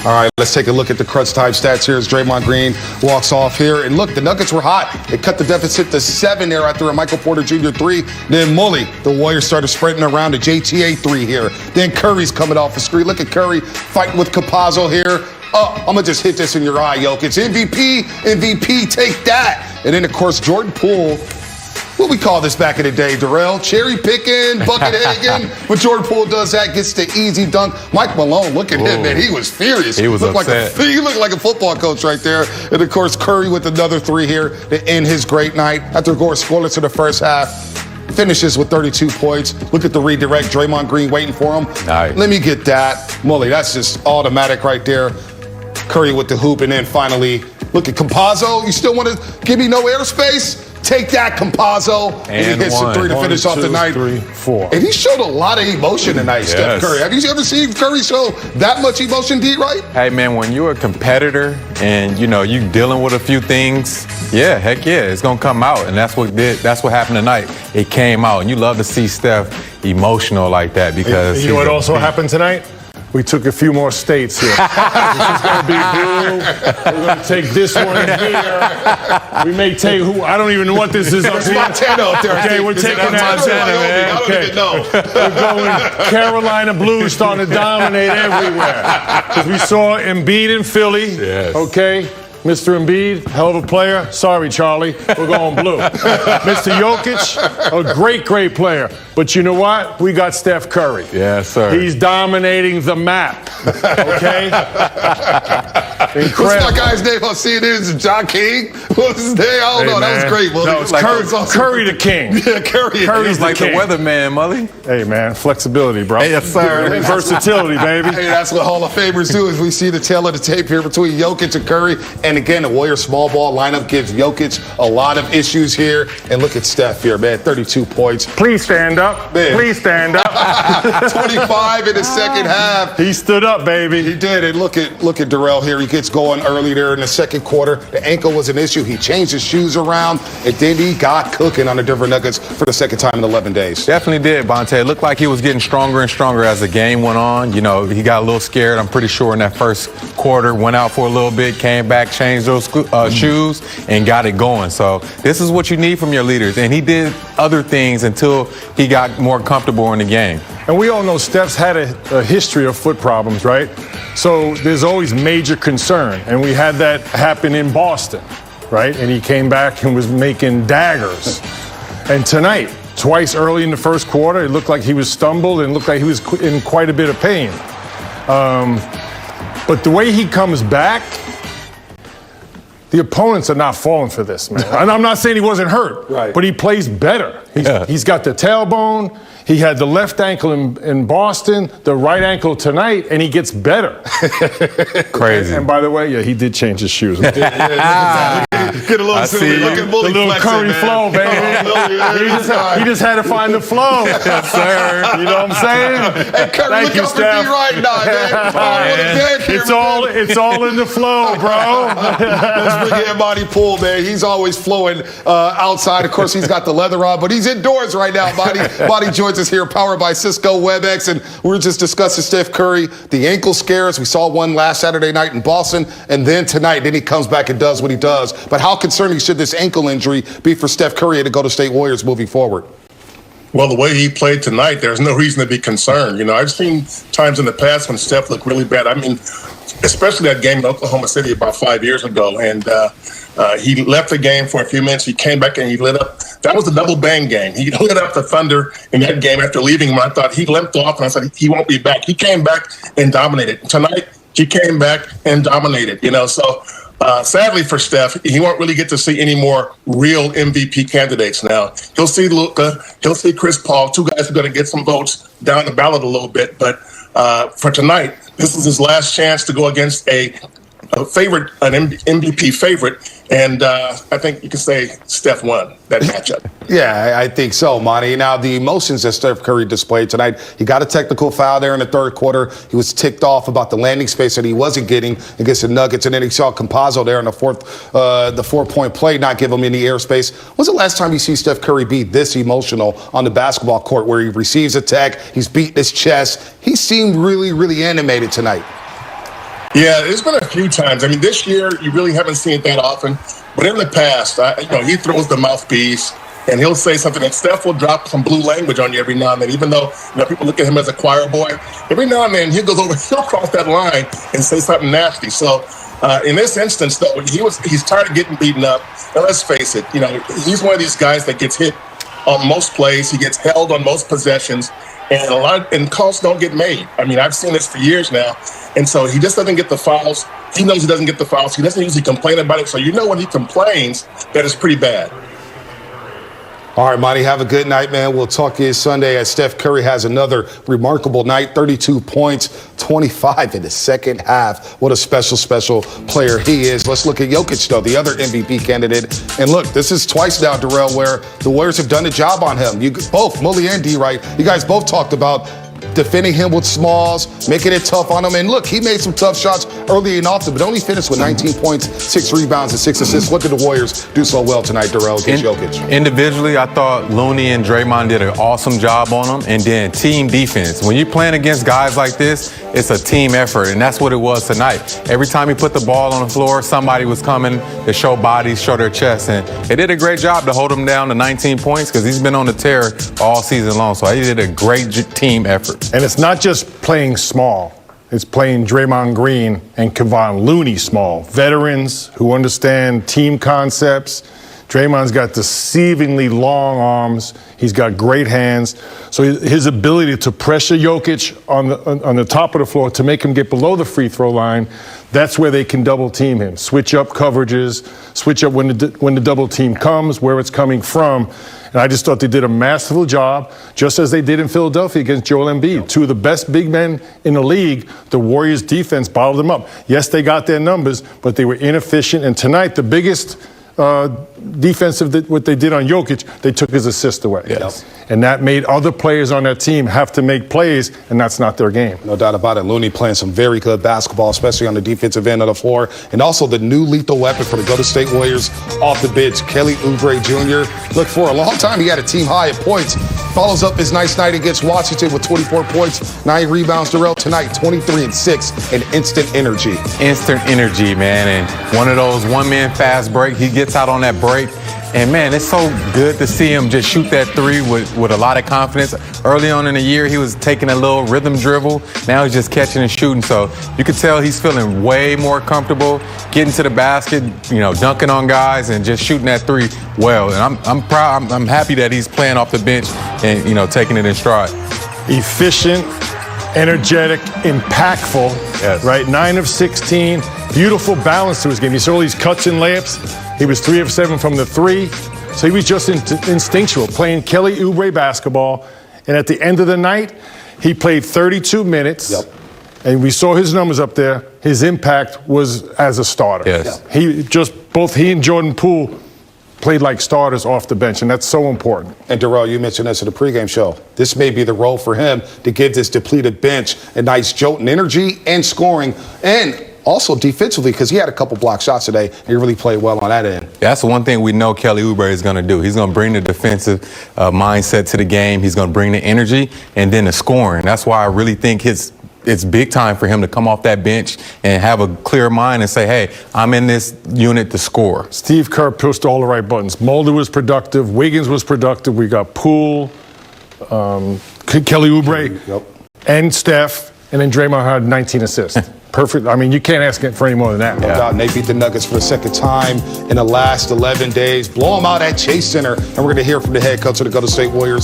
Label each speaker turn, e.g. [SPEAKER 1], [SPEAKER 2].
[SPEAKER 1] All right, let's take a look at the crunch time stats here as Draymond Green walks off here. And look, the Nuggets were hot. They cut the deficit to 7 there after a Michael Porter Jr. 3. Then Mully, the Warriors started sprinting around the JTA 3 here. Then Curry's coming off the screen. Look at Curry fighting with Campazzo here. Oh, I'm going to just hit this in your eye, Jokic. MVP, take that. And then, of course, Jordan Poole. What we call this back in the day, Darrell? Cherry picking, bucket egging. When Jordan Poole does that, gets the easy dunk. Mike Malone, look at him, man. He was furious.
[SPEAKER 2] He was upset.
[SPEAKER 1] He looked like a football coach right there. And, of course, Curry with another 3 here to end his great night. After going scoreless in the first half, finishes with 32 points. Look at the redirect. Draymond Green waiting for him.
[SPEAKER 2] Nice.
[SPEAKER 1] Let me get that. Mully, that's just automatic right there. Curry with the hoop. And then finally, look at Campazzo. You still want to give me no airspace? Take that, Campazzo. And he hits the 3 to finish off the night.
[SPEAKER 3] 3, 4.
[SPEAKER 1] And he showed a lot of emotion tonight, Steph Curry. Have you ever seen Curry show that much emotion, D-Right?
[SPEAKER 2] Hey, man, when you're a competitor and, you dealing with a few things, heck yeah, it's going to come out. And that's what happened tonight. It came out. And you love to see Steph emotional like that because
[SPEAKER 3] you know what also happened tonight? We took a few more states here. This is going to be blue. We're going to take this one here. We may take I don't even know what this is up here.
[SPEAKER 1] Montana up there.
[SPEAKER 3] Okay, we're taking Montana, man. Okay. We're going Carolina Blues starting to dominate everywhere. Because we saw Embiid in Philly.
[SPEAKER 2] Yes.
[SPEAKER 3] Okay. Mr. Embiid, hell of a player. Sorry, Charlie. We're going blue. Mr. Jokic, a great player. But you know what? We got Steph Curry.
[SPEAKER 2] Yes, sir.
[SPEAKER 3] He's dominating the map. Okay?
[SPEAKER 1] What's my guy's name on CNN? Is it John King? What was his name? I don't know. That was great, Mully.
[SPEAKER 3] No, it's Curry the King.
[SPEAKER 1] Yeah, Curry.
[SPEAKER 2] Curry's like the weatherman, Mully.
[SPEAKER 3] Hey, man, flexibility, bro.
[SPEAKER 2] Hey, yes, sir.
[SPEAKER 3] Versatility, baby.
[SPEAKER 1] Hey, that's what Hall of Famers do is we see the tail of the tape here between Jokic and Curry. And again, the Warriors small ball lineup gives Jokic a lot of issues here. And look at Steph here, man, 32 points.
[SPEAKER 3] Please stand up. Man. Please stand up.
[SPEAKER 1] 25 in the second half.
[SPEAKER 3] He stood up, baby.
[SPEAKER 1] He did. And look at Darrell here. He gets going early there in the second quarter. The ankle was an issue. He changed his shoes around, and then he got cooking on the Denver Nuggets for the second time in 11 days.
[SPEAKER 2] Definitely did, Bonte. It looked like he was getting stronger and stronger as the game went on. He got a little scared, I'm pretty sure, in that first quarter. Went out for a little bit, came back, changed those shoes, and got it going. So this is what you need from your leaders. And he did other things until he got more comfortable in the game.
[SPEAKER 3] And we all know Steph's had a history of foot problems, right? So there's always major concern. And we had that happen in Boston, right? And he came back and was making daggers. And tonight, twice early in the first quarter, it looked like he was stumbled and looked like he was in quite a bit of pain. But the way he comes back, the opponents are not falling for this, man. And I'm not saying he wasn't hurt, but he plays better. He's got the tailbone. He had the left ankle in Boston, the right ankle tonight, and he gets better.
[SPEAKER 2] Crazy.
[SPEAKER 3] And by the way, he did change his shoes.
[SPEAKER 1] Get a little silly. Look at Mully
[SPEAKER 3] the little
[SPEAKER 1] flexing,
[SPEAKER 3] Curry
[SPEAKER 1] man.
[SPEAKER 3] flow, baby. He just had to find the flow.
[SPEAKER 2] Yes, sir.
[SPEAKER 3] You know what I'm saying?
[SPEAKER 1] Hey, Curry,
[SPEAKER 3] Thank
[SPEAKER 1] look
[SPEAKER 3] you,
[SPEAKER 1] up
[SPEAKER 3] Steph.
[SPEAKER 1] right now, man.
[SPEAKER 3] It's all in the flow, bro.
[SPEAKER 1] Let's bring in Monty Poole, man. He's always flowing outside. Of course, he's got the leather on, but he's indoors right now. Monty joins us here, powered by Cisco WebEx, and we're just discussing Steph Curry, the ankle scares. We saw one last Saturday night in Boston, and then tonight, then he comes back and does what he does. But how concerning should this ankle injury be for Steph Curry and the Golden State Warriors moving forward?
[SPEAKER 4] Well, the way he played tonight, there's no reason to be concerned. I've seen times in the past when Steph looked really bad. I mean, especially that game in Oklahoma City about 5 years ago. And he left the game for a few minutes. He came back and he lit up. That was a double bang game. He lit up the Thunder in that game after leaving him. I thought he limped off, and I said he won't be back. He came back and dominated. Tonight, he came back and dominated. So sadly for Steph, he won't really get to see any more real MVP candidates now. He'll see Luka, he'll see Chris Paul, two guys who are going to get some votes down the ballot a little bit. But for tonight, this is his last chance to go against an MVP favorite. And I think you can say Steph won that matchup.
[SPEAKER 1] Yeah, I think so, Monty. Now, the emotions that Steph Curry displayed tonight, he got a technical foul there in the third quarter. He was ticked off about the landing space that he wasn't getting against the Nuggets. And then he saw Campazzo there in the four-point play not give him any airspace. When's the last time you see Steph Curry be this emotional on the basketball court where he receives a tech, he's beating his chest? He seemed really, really animated tonight.
[SPEAKER 4] Yeah, there's been a few times. I mean, this year you really haven't seen it that often, but in the past, he throws the mouthpiece and he'll say something, and Steph will drop some blue language on you every now and then. Even though people look at him as a choir boy, every now and then he'll cross that line and say something nasty. So in this instance, though, he's tired of getting beaten up. And let's face it, he's one of these guys that gets hit on most plays. He gets held on most possessions. And calls don't get made. I mean, I've seen this for years now. And so he just doesn't get the fouls. He knows he doesn't get the fouls. He doesn't usually complain about it. So when he complains, that is pretty bad.
[SPEAKER 1] All right, Monty, have a good night, man. We'll talk to you Sunday as Steph Curry has another remarkable night, 32 points, 25 in the second half. What a special, special player he is. Let's look at Jokic, though, the other MVP candidate. And look, this is twice now, Darrell, where the Warriors have done a job on him. You both, Mully and D, right? You guys both talked about defending him with smalls, making it tough on him. And look, he made some tough shots early and often, but only finished with 19 points, 6 rebounds, and 6 assists. What did the Warriors do so well tonight, Darrell, against Jokic?
[SPEAKER 2] Individually, I thought Looney and Draymond did an awesome job on them. And then team defense. When you're playing against guys like this, it's a team effort, and that's what it was tonight. Every time he put the ball on the floor, somebody was coming to show bodies, show their chest, and they did a great job to hold him down to 19 points because he's been on the tear all season long. So he did a great team effort.
[SPEAKER 3] And it's not just playing small. It's playing Draymond Green and Kevon Looney small. Veterans who understand team concepts. Draymond's got deceivingly long arms. He's got great hands. So his ability to pressure Jokic on the top of the floor to make him get below the free throw line, that's where they can double team him. Switch up coverages, switch up when the double team comes, where it's coming from. And I just thought they did a masterful job, just as they did in Philadelphia against Joel Embiid. Two of the best big men in the league. The Warriors defense bottled them up. Yes, they got their numbers, but they were inefficient. And tonight, the biggest defensive, what they did on Jokic, they took his assist away.
[SPEAKER 2] Yes.
[SPEAKER 3] And that made other players on that team have to make plays, and that's not their game.
[SPEAKER 1] No doubt about it. Looney playing some very good basketball, especially on the defensive end of the floor. And also the new lethal weapon for the Golden State Warriors off the bench, Kelly Oubre Jr. Look, for a long time, he had a team high at points. Follows up his nice night against Washington with 24 points, 9 rebounds. Darrell tonight, 23 and 6, and instant energy.
[SPEAKER 2] Instant energy, man. And one of those one-man fast break, he gets out on that break. And, man, it's so good to see him just shoot that three with a lot of confidence. Early on in the year, he was taking a little rhythm dribble. Now he's just catching and shooting. So you could tell he's feeling way more comfortable getting to the basket, dunking on guys and just shooting that three well. And I'm proud. I'm happy that he's playing off the bench and, taking it in stride.
[SPEAKER 3] Efficient, energetic, impactful,
[SPEAKER 2] yes.
[SPEAKER 3] Right? 9 of 16, beautiful balance to his game. You saw all these cuts and layups. He was 3 of 7 from the 3. So he was just instinctual, playing Kelly Oubre basketball. And at the end of the night, he played 32 minutes.
[SPEAKER 1] Yep.
[SPEAKER 3] And we saw his numbers up there. His impact was as a starter.
[SPEAKER 2] Yes.
[SPEAKER 3] Both he and Jordan Poole played like starters off the bench, and that's so important.
[SPEAKER 1] And Darrell, you mentioned this in the pregame show. This may be the role for him to give this depleted bench a nice jolt in energy and scoring, and also defensively, because he had a couple block shots today, and he really played well on that end.
[SPEAKER 2] That's the one thing we know Kelly Oubre is going to do. He's going to bring the defensive mindset to the game. He's going to bring the energy and then the scoring. That's why I really think it's big time for him to come off that bench and have a clear mind and say, hey, I'm in this unit to score.
[SPEAKER 3] Steve Kerr pushed all the right buttons. Mulder was productive. Wiggins was productive. We got Poole, Kelly Oubre, and Steph. And then Draymond had 19 assists. Perfect. I mean, you can't ask for any more than that.
[SPEAKER 1] No doubt. And they beat the Nuggets for the second time in the last 11 days. Blow them out at Chase Center. And we're going to hear from the head coach of the Golden State Warriors.